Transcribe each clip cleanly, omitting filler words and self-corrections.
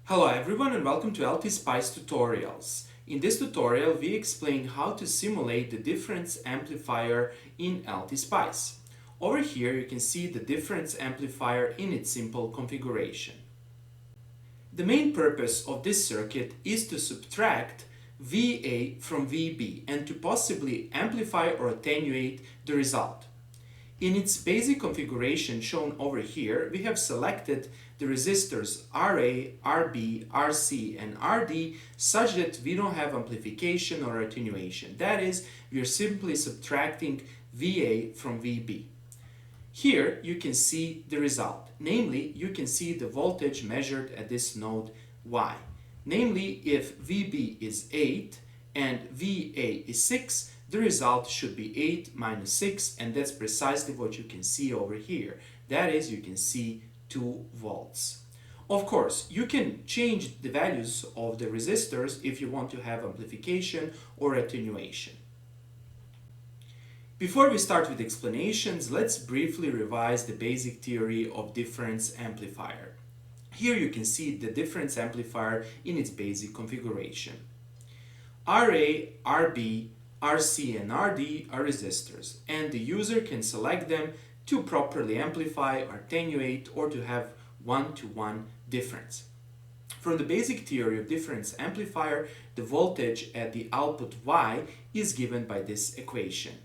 Hello everyone and welcome to LTspice tutorials. In this tutorial we explain how to simulate the difference amplifier in LTspice. Over here you can see the difference amplifier in its simple configuration. The main purpose of this circuit is to subtract VA from VB and to possibly amplify or attenuate the result. In its basic configuration shown over here, we have selected the resistors RA, RB, RC and RD such that we don't have amplification or attenuation. That is, we are simply subtracting VA from VB. Here you can see the result. Namely, you can see the voltage measured at this node Y. Namely, if VB is 8 and VA is 6, the result should be 8 minus 6, and that's precisely what you can see over here. That is, you can see 2 volts. Of course, you can change the values of the resistors if you want to have amplification or attenuation. Before we start with explanations, let's briefly revise the basic theory of difference amplifier. Here you can see the difference amplifier in its basic configuration. RA, RB, RC and RD are resistors, and the user can select them to properly amplify or attenuate or to have one-to-one difference. From the basic theory of difference amplifier, the voltage at the output Y is given by this equation.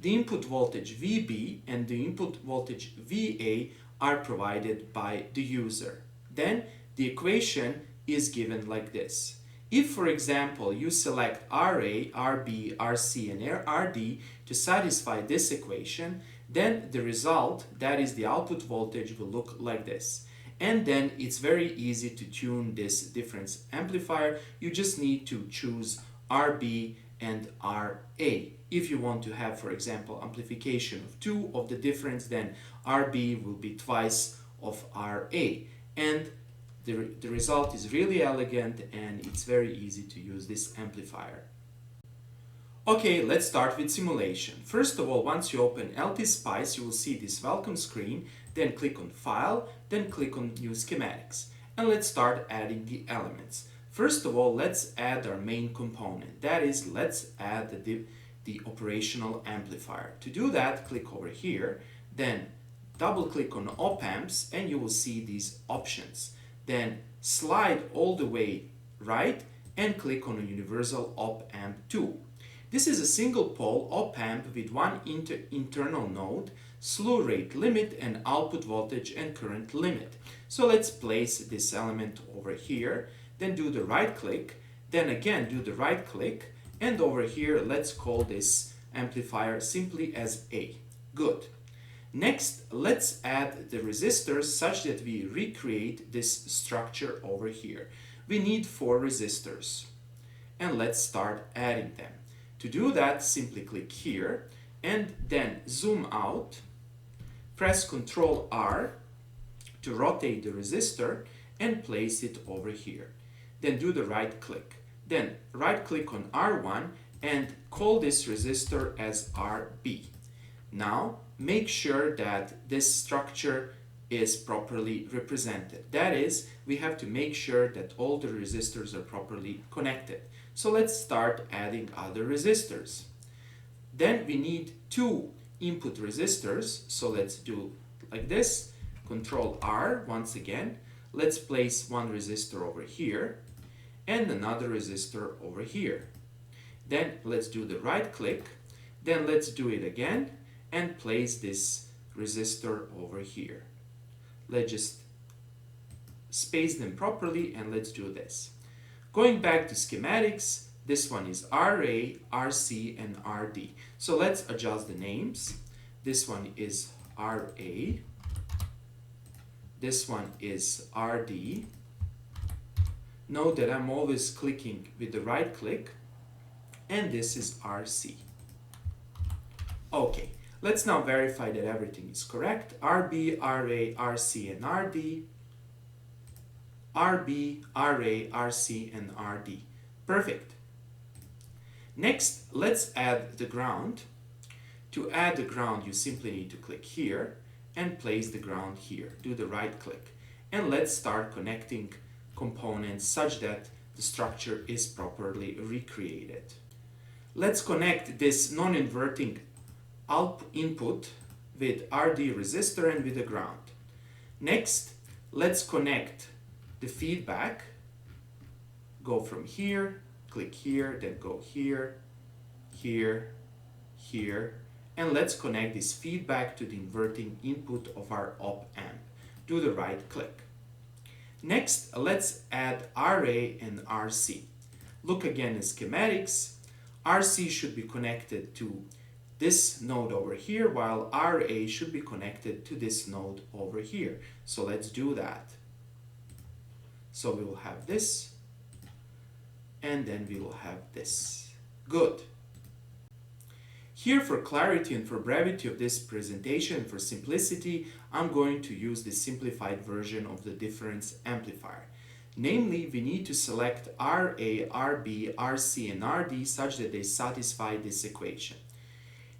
The input voltage VB and the input voltage VA are provided by the user. Then the equation is given like this. If, for example, you select RA, RB, RC and RD to satisfy this equation, then the result, that is the output voltage, will look like this. And then it's very easy to tune this difference amplifier. You just need to choose RB and RA. If you want to have, for example, amplification of 2 of the difference, then RB will be twice of RA. And the result is really elegant and it's very easy to use this amplifier. Okay, let's start with simulation. First of all, once you open LTspice, you will see this welcome screen, then click on File, then click on New Schematics. And let's start adding the elements. First of all, let's add our main component. That is, let's add the operational amplifier. To do that, click over here, then double click on Op Amps and you will see these options. Then slide all the way right and click on a universal op amp 2. This is a single pole op amp with one internal node, slew rate limit and output voltage and current limit. So let's place this element over here, then do the right click, then again do the right click, and over here let's call this amplifier simply as A. Good. Next, let's add the resistors such that we recreate this structure over here. We need 4 resistors. And let's start adding them. To do that, simply click here and then zoom out. Press Ctrl R to rotate the resistor and place it over here. Then do the right click. Then right click on R1 and call this resistor as RB. Now, make sure that this structure is properly represented. That is, we have to make sure that all the resistors are properly connected. So let's start adding other resistors. Then we need 2 input resistors. So let's do like this. Ctrl R once again. Let's place one resistor over here and another resistor over here. Then let's do the right click. Then let's do it again and place this resistor over here. Let's just space them properly and let's do this. Going back to schematics, this one is RA, RC and RD. So let's adjust the names. This one is RA. This one is RD. Note that I'm always clicking with the right click. And this is RC. Okay. Let's now verify that everything is correct. RB, RA, RC and RD. RB, RA, RC and RD. Perfect. Next, let's add the ground. To add the ground, you simply need to click here and place the ground here. Do the right click. And let's start connecting components such that the structure is properly recreated. Let's connect this non-inverting input with RD resistor and with the ground. Next, let's connect the feedback. Go from here, click here, then go here, here, here, and let's connect this feedback to the inverting input of our op amp. Do the right click. Next, let's add RA and RC. Look again at schematics. RC should be connected to this node over here, while RA should be connected to this node over here. So let's do that. So we will have this, and then we will have this. Good. Here, for clarity and for brevity of this presentation, for simplicity, I'm going to use the simplified version of the difference amplifier. Namely, we need to select RA, RB, RC, and RD such that they satisfy this equation.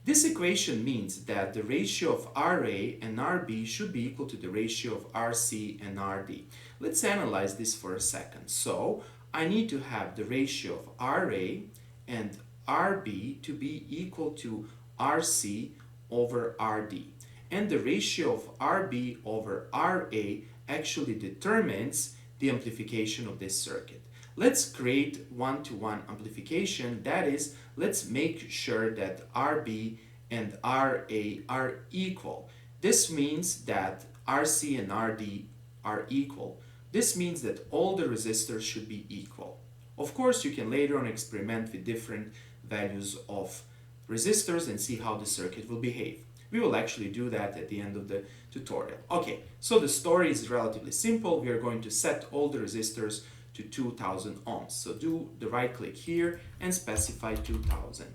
This equation means that the ratio of RA and RB should be equal to the ratio of RC and RD. Let's analyze this for a second. So, I need to have the ratio of RA and RB to be equal to RC over RD. And the ratio of RB over RA actually determines the amplification of this circuit. Let's create one-to-one amplification. That is, let's make sure that RB and RA are equal. This means that RC and RD are equal. This means that all the resistors should be equal. Of course, you can later on experiment with different values of resistors and see how the circuit will behave. We will actually do that at the end of the tutorial. Okay, so the story is relatively simple. We are going to set all the resistors to 2000 ohms. So do the right click here and specify 2000.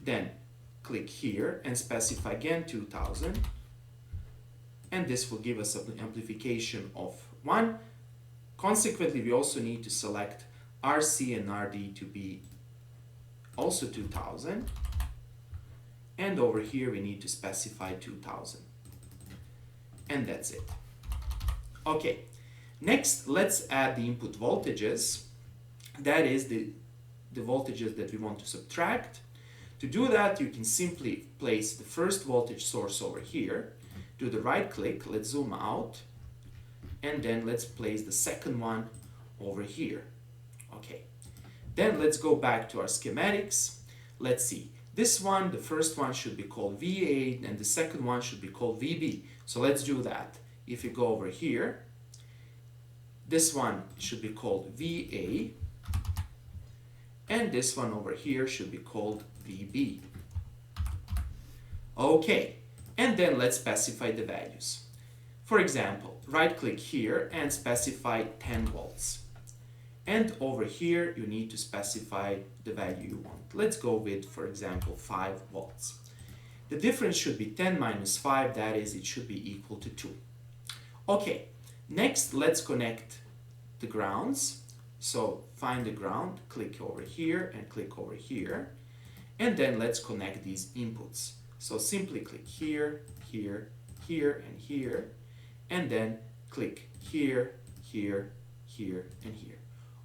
Then click here and specify again 2000. And this will give us an amplification of 1. Consequently, we also need to select RC and RD to be also 2000. And over here we need to specify 2000. And that's it. Okay, next let's add the input voltages. That is the voltages that we want to subtract. To do that, you can simply place the first voltage source over here. Do the right click, let's zoom out. And then let's place the second one over here. Okay, then let's go back to our schematics. Let's see. This one, the first one should be called VA and the second one should be called VB. So let's do that. If you go over here, this one should be called VA and this one over here should be called VB. Okay, and then let's specify the values. For example, right click here and specify 10 volts. And over here, you need to specify the value you want. Let's go with, for example, 5 volts. The difference should be 10 minus 5, that is, it should be equal to 2. Okay, next let's connect the grounds. So find the ground, click over here and click over here. And then let's connect these inputs. So simply click here, here, here, and here. And then click here, here, here, and here.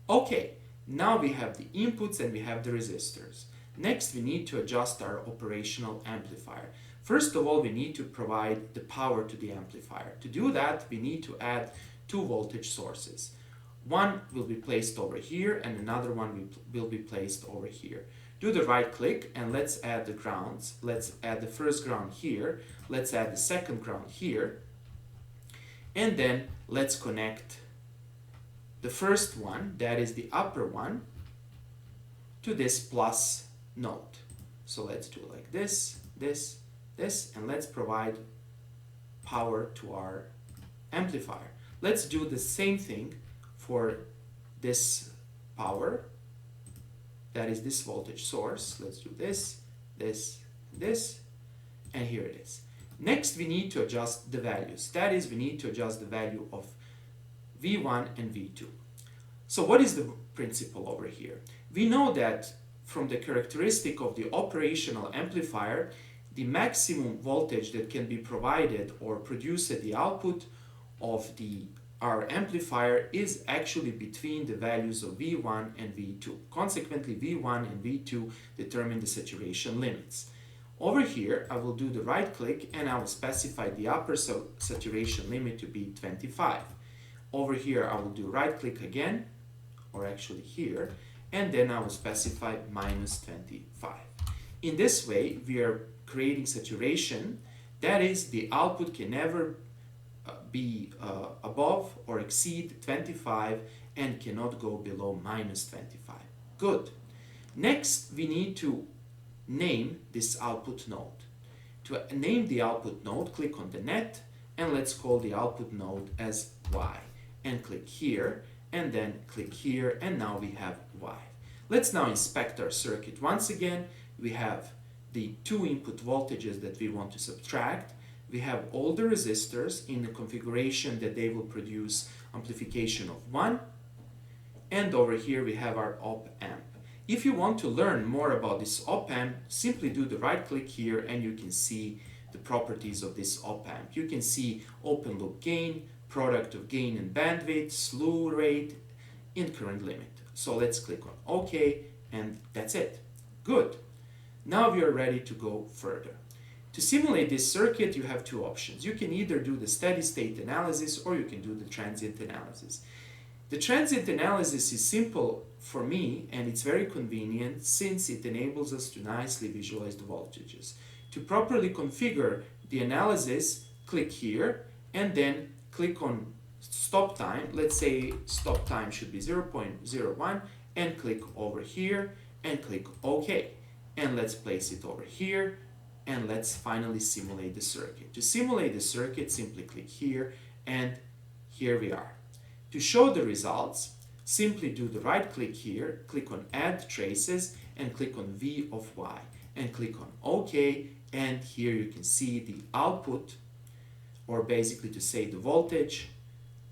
Okay, now we have the inputs and we have the resistors. Next, we need to adjust our operational amplifier. First of all, we need to provide the power to the amplifier. To do that, we need to add 2 voltage sources. One will be placed over here and another one will be placed over here. Do the right click and let's add the grounds. Let's add the first ground here. Let's add the second ground here. And then let's connect the first one, that is the upper one, to this plus node. So let's do like this, this, this, and let's provide power to our amplifier. Let's do the same thing for this power, that is this voltage source. Let's do this, this, this, and here it is. Next, we need to adjust the values. That is, we need to adjust the value of V1 and V2. So what is the principle over here? We know that from the characteristic of the operational amplifier, the maximum voltage that can be provided or produced at the output of the our amplifier is actually between the values of V1 and V2. Consequently, V1 and V2 determine the saturation limits. Over here, I will do the right click and I will specify the upper saturation limit to be 25. Over here, I will do right click again, or actually here, and then I will specify minus 25. In this way, we are creating saturation, that is, the output can never be above or exceed 25 and cannot go below minus 25. Good. Next, we need to name this output node. To name the output node, click on the net and let's call the output node as Y. And click here and then click here, and now we have Y. Let's now inspect our circuit once again. We have the two input voltages that we want to subtract. We have all the resistors in the configuration that they will produce amplification of 1. And over here we have our op amp. If you want to learn more about this op amp, simply do the right click here and you can see the properties of this op amp. You can see open loop gain, product of gain and bandwidth, slew rate, and current limit. So let's click on OK, and that's it. Good. Now we are ready to go further. To simulate this circuit, you have two options. You can either do the steady state analysis or you can do the transient analysis. The transient analysis is simple for me and it's very convenient since it enables us to nicely visualize the voltages. To properly configure the analysis, click here and then click on stop time. Let's say stop time should be 0.01 and click over here and click OK. And let's place it over here and let's finally simulate the circuit. To simulate the circuit, simply click here and here we are. To show the results, simply do the right click here, click on Add Traces and click on V of Y and click on OK, and here you can see the output, or basically to say the voltage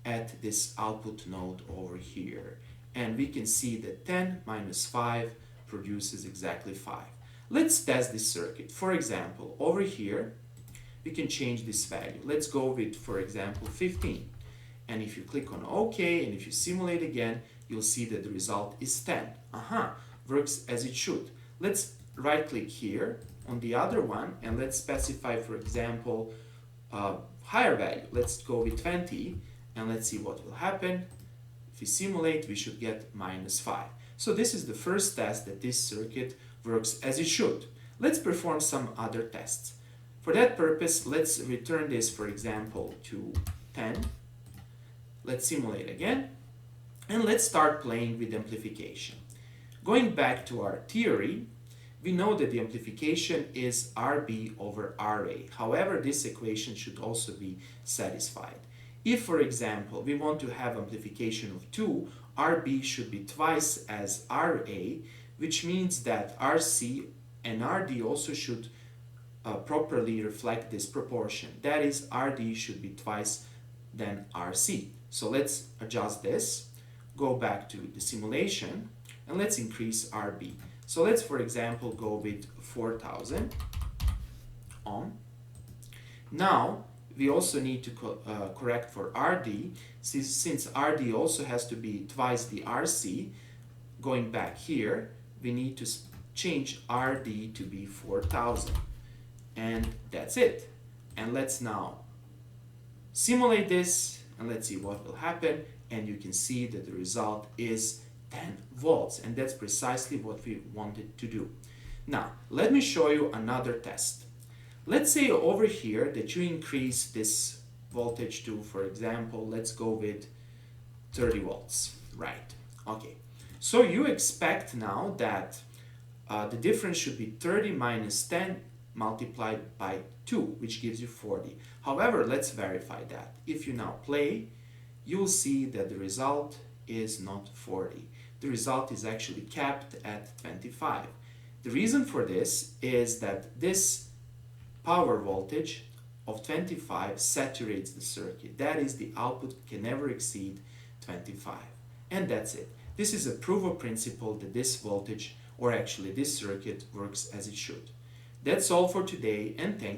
at this output node over here. And we can see that 10 minus 5 produces exactly 5. Let's test this circuit. For example, over here, we can change this value. Let's go with, for example, 15. And if you click on OK and if you simulate again, you'll see that the result is 10. Works as it should. Let's right click here on the other one and let's specify, for example, higher value. Let's go with 20 and let's see what will happen. If we simulate, we should get minus 5. So this is the first test that this circuit works as it should. Let's perform some other tests. For that purpose, let's return this, for example, to 10. Let's simulate again, and let's start playing with amplification. Going back to our theory, we know that the amplification is RB over RA. However, this equation should also be satisfied. If, for example, we want to have amplification of 2, RB should be twice as RA, which means that RC and RD also should properly reflect this proportion. That is, RD should be twice than RC. So let's adjust this, go back to the simulation, and let's increase RB. So let's, for example, go with 4000 ohm. Now, we also need to correct for RD, since RD also has to be twice the RC. Going back here, we need to change RD to be 4000. And that's it. And let's now simulate this and let's see what will happen. And you can see that the result is 10 volts. And that's precisely what we wanted to do. Now, let me show you another test. Let's say over here that you increase this voltage to, for example, let's go with 30 volts. Right. Okay. So you expect now that the difference should be 30 minus 10 multiplied by 2, which gives you 40. However, let's verify that. If you now play, you'll see that the result is not 40. The result is actually capped at 25. The reason for this is that this power voltage of 25 saturates the circuit. That is, the output can never exceed 25. And that's it. This is a proof of principle that this voltage, or actually this circuit, works as it should. That's all for today, and thank you.